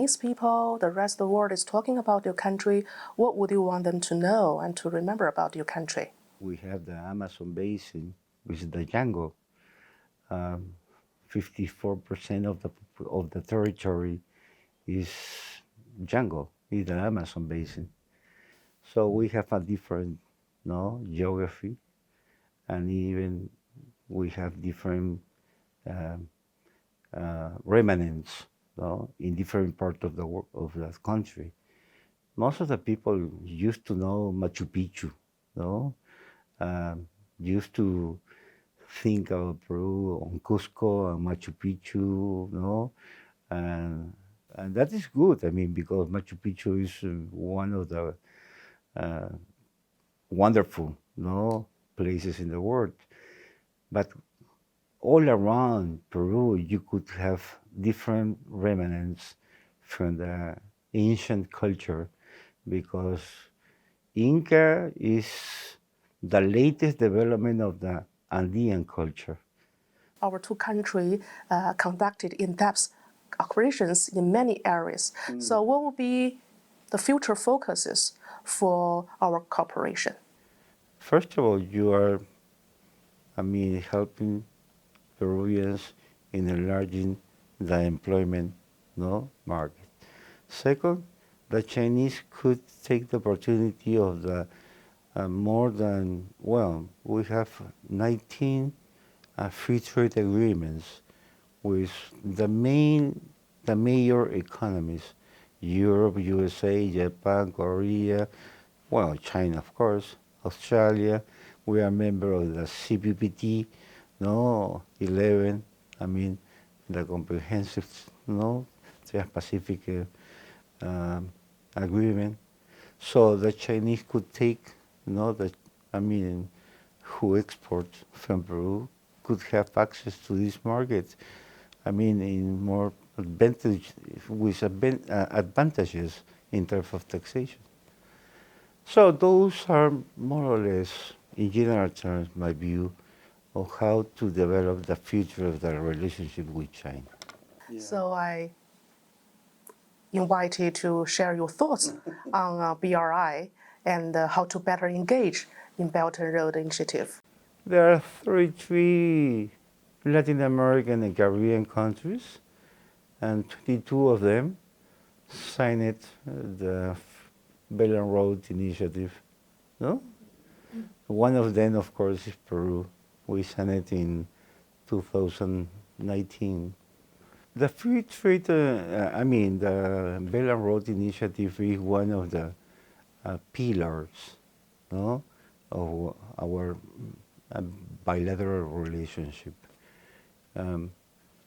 Chinese people, the rest of the world is talking about your country, what would you want them to know and to remember about your country? We have the Amazon basin, which is the jungle. 54% of the territory is jungle, is the Amazon basin. So we have a different, geography, and even we have different remnants, in different parts of of the country. Most of the people used to know Machu Picchu, no, used to think of Peru on Cusco and Machu Picchu, and that is good. I mean, because Machu Picchu is one of the wonderful, places in the world. But all around Peru, you could have different remnants from the ancient culture, because Inca is the latest development of the Andean culture. Our two countries conducted in-depth operations in many areas. So what will be the future focuses for our cooperation? First of all, you are, helping Peruvians in enlarging the employment, market. Second, the Chinese could take the opportunity of the we have 19 free trade agreements with the major economies: Europe, USA, Japan, Korea, China, of course, Australia. We are a member of the CPPT, 11, the comprehensive, Trans-Pacific agreement. So the Chinese could take, who export from Peru could have access to this market, in more advantages in terms of taxation. So those are more or less, in general terms, my view of how to develop the future of the relationship with China. Yeah. So I invite you to share your thoughts on BRI and how to better engage in Belt and Road Initiative. There are 33 Latin American and Caribbean countries, and 22 of them signed the Belt and Road Initiative. No? One of them, of course, is Peru. We signed it in 2019. The free trade, the Belt and Road Initiative is one of the pillars, of our bilateral relationship.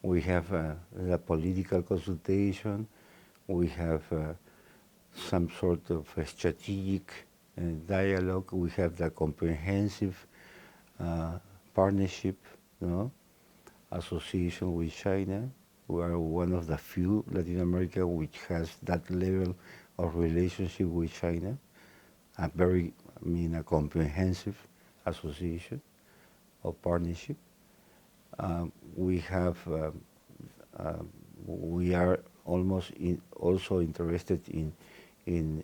We have the political consultation. We have some sort of a strategic dialogue. We have the comprehensive partnership, association with China. We are one of the few Latin America which has that level of relationship with China. A comprehensive association or partnership. We are also interested in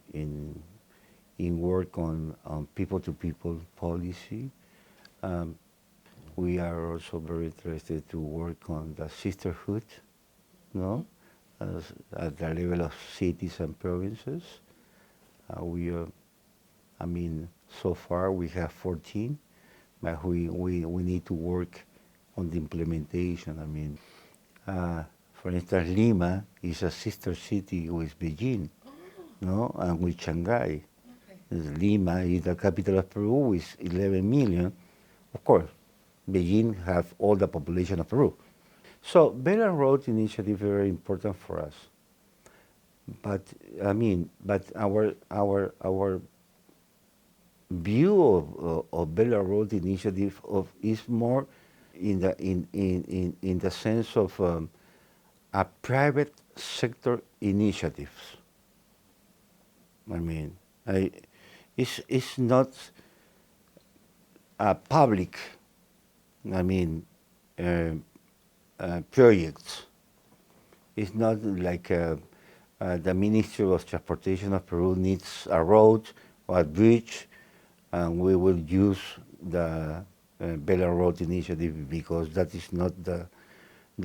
work on people-to-people policy. We are also very interested to work on the sisterhood, at the level of cities and provinces. So far we have 14, but we need to work on the implementation. For instance, Lima is a sister city with Beijing, and with Shanghai. Okay. Lima is the capital of Peru with 11 million. Of course, Beijing have all the population of Peru. So Belt and Road Initiative is very important for us. But our view of Belt and Road Initiative is more in the sense of a private sector initiatives. It's not a public, projects. It's not like the Ministry of Transportation of Peru needs a road or a bridge, and we will use the Belt and Road Initiative because that is not the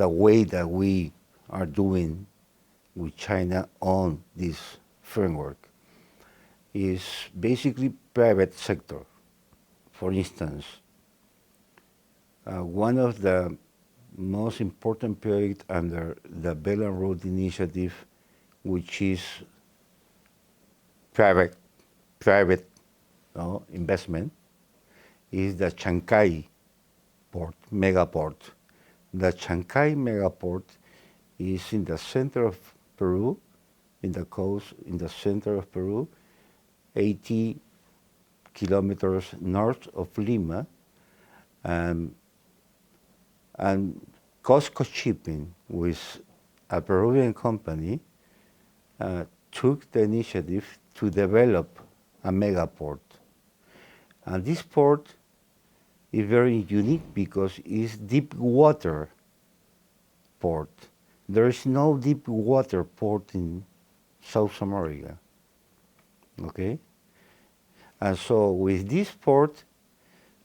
way that we are doing with China on this framework. Is basically private sector. For instance, one of the most important projects under the Belt and Road Initiative, which is private investment, is the Chancay port, megaport. The Chancay megaport is in the center of Peru, in the coast, in the center of Peru, 80 kilometers north of Lima, and Costco Shipping, with a Peruvian company, took the initiative to develop a megaport. And this port is very unique because it's deep water port. There is no deep water port in South America. Okay? And so with this port,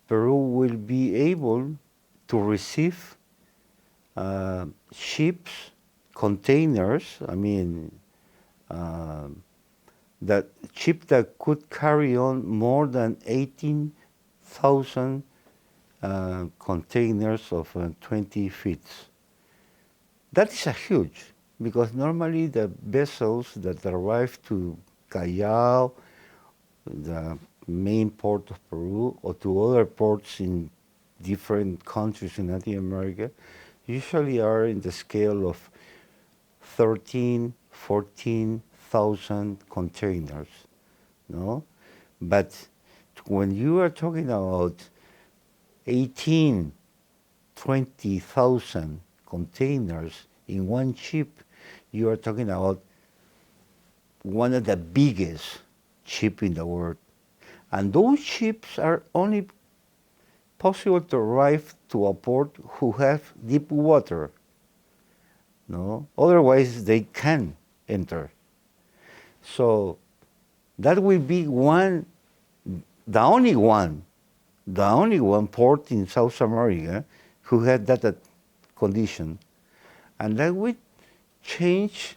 Peru will be able to receive ships, containers, that ship that could carry on more than 18,000 containers of 20 feet. That is a huge, because normally the vessels that arrive to Callao, the main port of Peru, or to other ports in different countries in Latin America, usually are in the scale of 13, 14,000 containers, no? But when you are talking about 18, 20,000 containers in one ship, you are talking about one of the biggest ships in the world. And those ships are only possible to arrive to a port who have deep water. No? Otherwise, they can't enter. So that will be the only one port in South America who had that condition. And that will change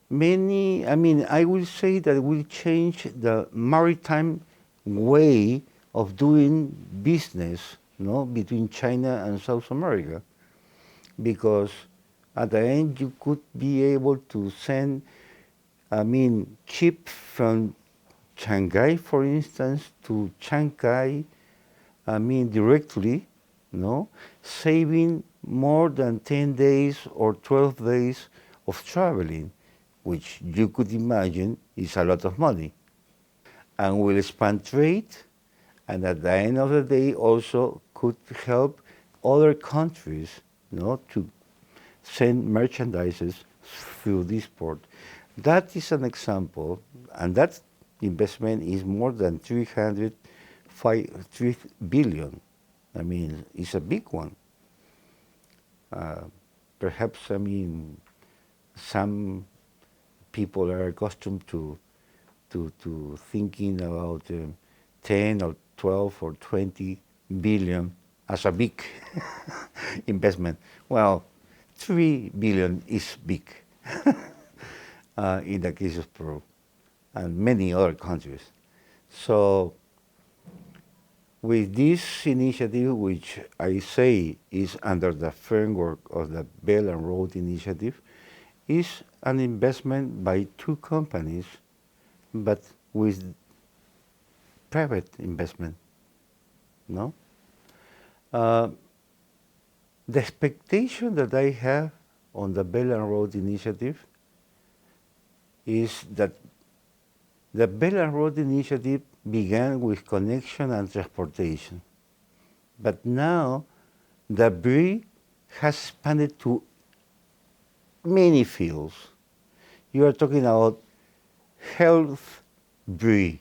many, I will say that it will change the maritime way of doing business, between China and South America. Because at the end, you could be able to send, ship from Shanghai, for instance, to Shanghai, directly, saving more than 10 days or 12 days of traveling, which you could imagine is a lot of money. And will expand trade, and at the end of the day also could help other countries, to send merchandises through this port. That is an example, and that investment is more than 3 billion. It's a big one. Perhaps, some people are accustomed to thinking about 10 or 12 or 20 billion as a big investment. Well, 3 billion is big in the case of Peru and many other countries. So with this initiative, which I say is under the framework of the Belt and Road Initiative, is an investment by 2 companies, but with private investment, the expectation that I have on the Belt and Road Initiative is that the Belt and Road Initiative began with connection and transportation, but now the BRI has expanded to many fields. You are talking about health BRI,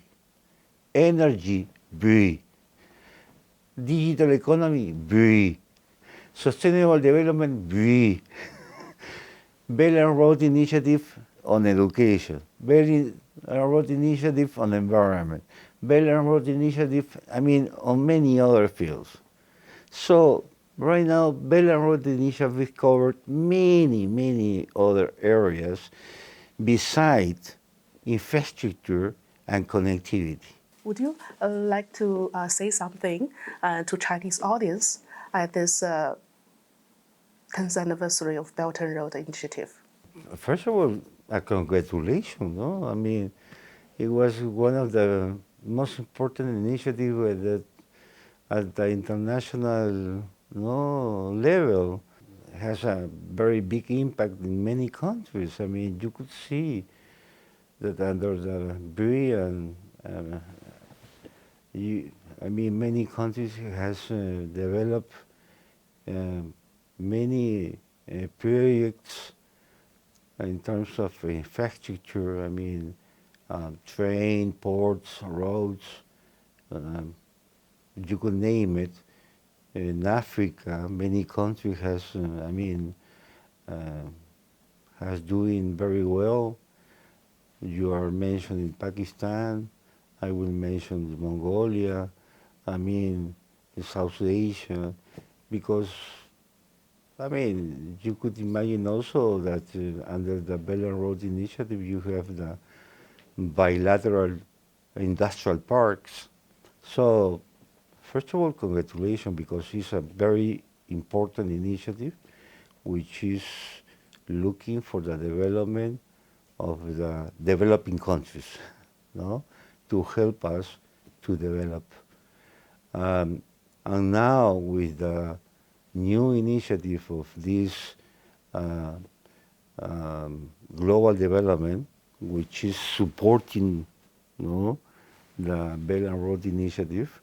energy BRI, digital economy BRI, sustainable development BRI, Belt and Road Initiative on education, Belt and Road Initiative on environment, Belt and Road Initiative, I mean, on many other fields. So right now, Belt and Road Initiative covered many other areas besides infrastructure and connectivity. Would you like to say something to Chinese audience at this 10th anniversary of Belt and Road Initiative? First of all, a congratulations. No, I mean, it was one of the most important initiatives that at the international level has a very big impact in many countries. I mean, you could see that under the BRI and many countries has developed many projects in terms of infrastructure. I mean, train, ports, roads, you could name it. In Africa, many countries has doing very well. You are mentioning Pakistan. I will mention Mongolia. I mean, South Asia, because you could imagine also that under the Belt and Road Initiative, you have the bilateral industrial parks. So, first of all, congratulations, because it's a very important initiative which is looking for the development of the developing countries, no, to help us to develop. And now with the new initiative of this global development, which is supporting, the Belt and Road Initiative,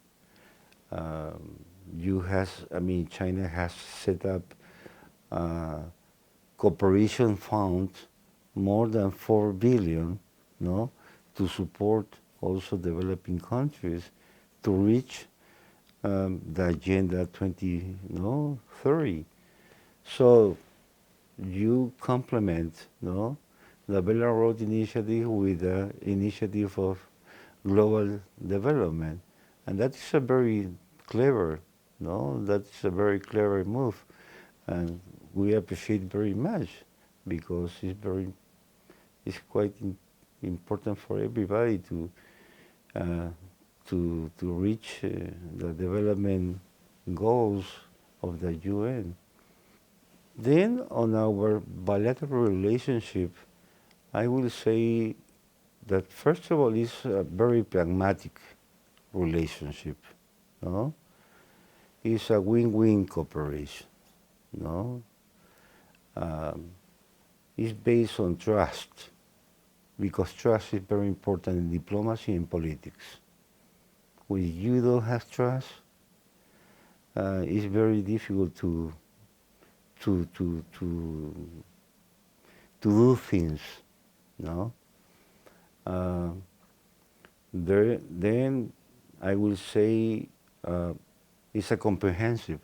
China has set up a cooperation fund more than 4 billion, to support also developing countries to reach the Agenda 2030. So you complement, the Belt and Road Initiative with the initiative of global development, and that is a very clever, that's a very clever move, and we appreciate very much, because it's quite important for everybody to reach the development goals of the UN. Then on our bilateral relationship, I will say that first of all, it's a very pragmatic relationship. It's a win-win cooperation. It's based on trust, because trust is very important in diplomacy and politics. When you don't have trust, it's very difficult to do things. Then I will say it's a comprehensive,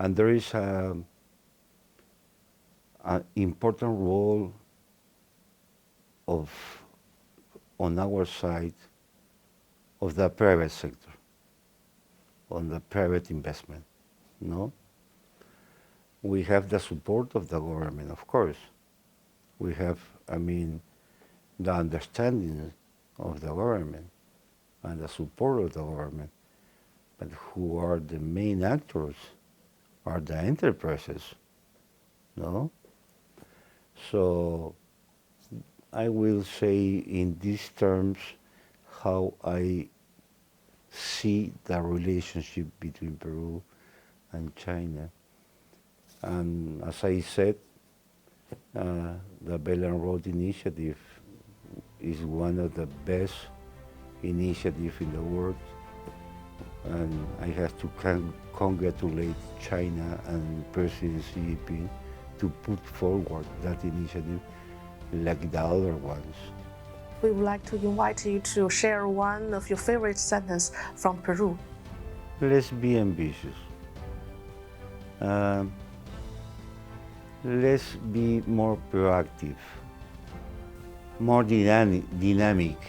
and there is an important role on our side of the private sector, on the private investment. We have the support of the government, of course. We have, the understanding of the government and the support of the government. But who are the main actors are the enterprises, So I will say in these terms how I see the relationship between Peru and China. And as I said, the Belt and Road Initiative is one of the best initiatives in the world. And I have to congratulate China and President Xi Jinping to put forward that initiative like the other ones. We would like to invite you to share one of your favorite sentences from Peru. Let's be ambitious. let's be more proactive, more dynamic,